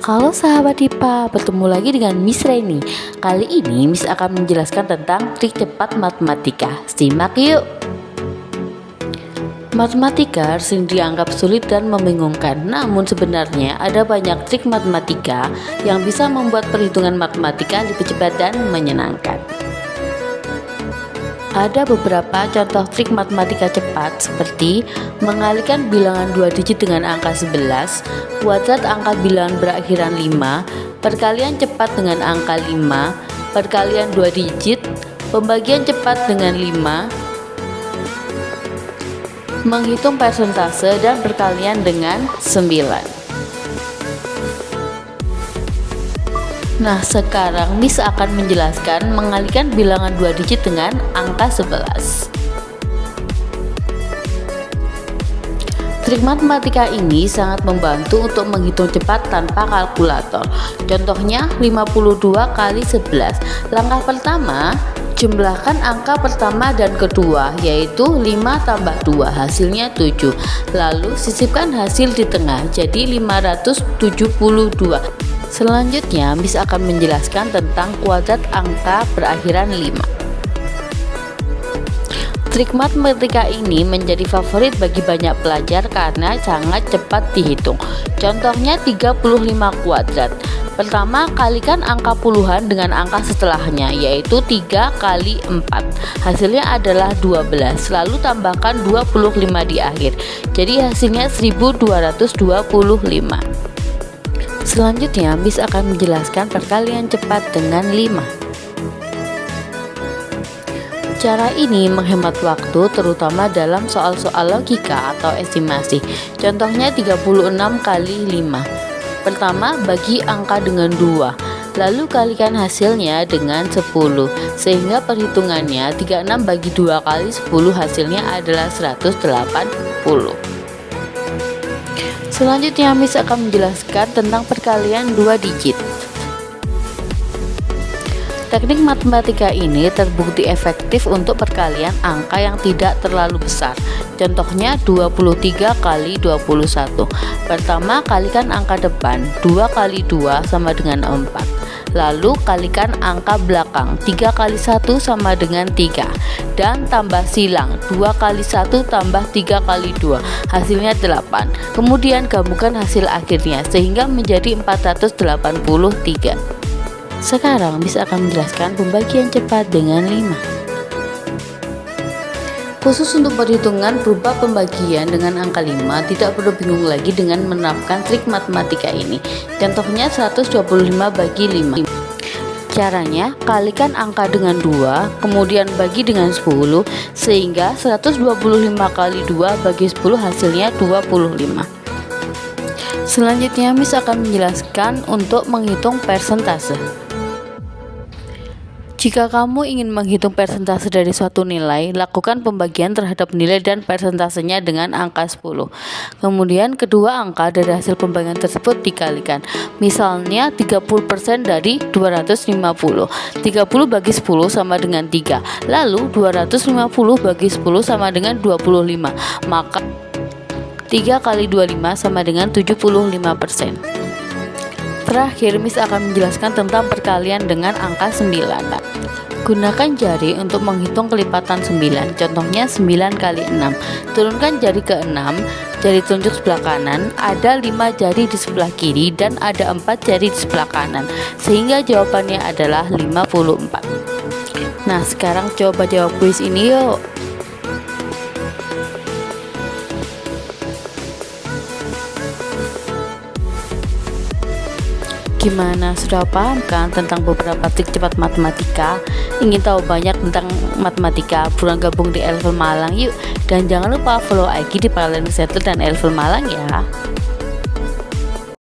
Halo sahabat IPA, bertemu lagi dengan Miss Reni. Kali ini Miss akan menjelaskan tentang trik cepat matematika. Simak yuk. Matematika sering dianggap sulit dan membingungkan, namun sebenarnya ada banyak trik matematika yang bisa membuat perhitungan matematika lebih cepat dan menyenangkan. Ada beberapa contoh trik matematika cepat seperti mengalihkan bilangan 2 digit dengan angka 11, kuadrat angka bilangan berakhiran 5, perkalian cepat dengan angka 5, perkalian 2 digit, pembagian cepat dengan 5, menghitung persentase dan perkalian dengan 9. Nah, sekarang Miss akan menjelaskan mengalihkan bilangan 2 digit dengan angka 11. Trik matematika ini sangat membantu untuk menghitung cepat tanpa kalkulator. Contohnya 52 kali 11. Langkah pertama, jumlahkan angka pertama dan kedua, yaitu 5 tambah 2, hasilnya 7. Lalu sisipkan hasil di tengah, jadi 572. Selanjutnya, Miss akan menjelaskan tentang kuadrat angka berakhiran 5. Trik matematika ini menjadi favorit bagi banyak pelajar karena sangat cepat dihitung. Contohnya 35 kuadrat. Pertama, kalikan angka puluhan dengan angka setelahnya, yaitu 3 kali 4. Hasilnya adalah 12, lalu tambahkan 25 di akhir. Jadi hasilnya 1225. Selanjutnya, Miss akan menjelaskan perkalian cepat dengan 5. Cara ini menghemat waktu terutama dalam soal-soal logika atau estimasi. Contohnya 36 kali 5. Pertama, bagi angka dengan 2, lalu kalikan hasilnya dengan 10, sehingga perhitungannya 36 bagi 2 kali 10 hasilnya adalah 180. Selanjutnya, Miss akan menjelaskan tentang perkalian 2 digit. Teknik matematika ini terbukti efektif untuk perkalian angka yang tidak terlalu besar. Contohnya 23 kali 21. Pertama, kalikan angka depan, 2 kali 2 sama dengan 4. Lalu kalikan angka belakang, 3 kali 1 sama dengan 3. Dan tambah silang, 2 kali 1 tambah 3 kali 2, hasilnya 8. Kemudian gabungkan hasil akhirnya sehingga menjadi 483. Sekarang Miss akan menjelaskan pembagian cepat dengan 5. Khusus untuk perhitungan berupa pembagian dengan angka 5, tidak perlu bingung lagi dengan menerapkan trik matematika ini. Contohnya 125 bagi 5. Caranya, kalikan angka dengan 2, kemudian bagi dengan 10, sehingga 125 kali 2 bagi 10 hasilnya 25. Selanjutnya, Miss akan menjelaskan untuk menghitung persentase. Jika kamu ingin menghitung persentase dari suatu nilai, lakukan pembagian terhadap nilai dan persentasenya dengan angka 10. Kemudian kedua angka dari hasil pembagian tersebut dikalikan. Misalnya 30% dari 250. 30 bagi 10 sama dengan 3. Lalu 250 bagi 10 sama dengan 25. Maka 3 kali 25 sama dengan 75%. Terakhir, Miss akan menjelaskan tentang perkalian dengan angka 9. Gunakan jari untuk menghitung kelipatan 9. Contohnya 9 kali 6. Turunkan jari ke 6, jari telunjuk sebelah kanan, ada 5 jari di sebelah kiri dan ada 4 jari di sebelah kanan, sehingga jawabannya adalah 54. Nah, sekarang coba jawab kuis ini yuk. Gimana, sudah paham kan tentang beberapa trik cepat matematika? Ingin tahu banyak tentang matematika? Buruan gabung di Level Malang yuk. Dan jangan lupa follow IG di Paralel Center dan Level Malang ya.